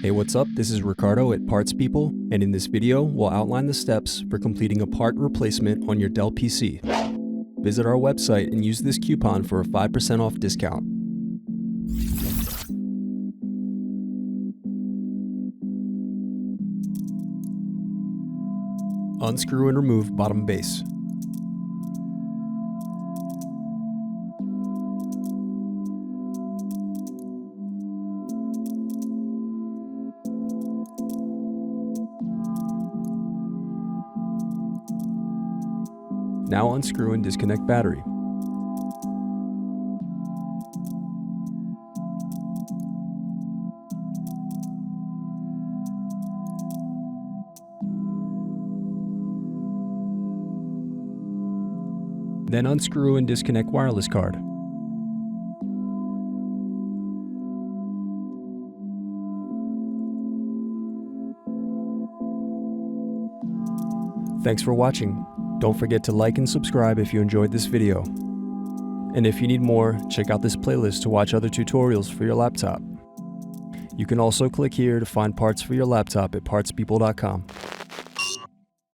Hey, what's up? This is Ricardo at Parts People, and in this video, we'll outline the steps for completing a part replacement on your Dell PC. Visit our website and use this coupon for a 5% off discount. Unscrew and remove bottom base. Now unscrew and disconnect battery. Then unscrew and disconnect wireless card. Thanks for watching. Don't forget to like and subscribe if you enjoyed this video. And if you need more, check out this playlist to watch other tutorials for your laptop. You can also click here to find parts for your laptop at partspeople.com.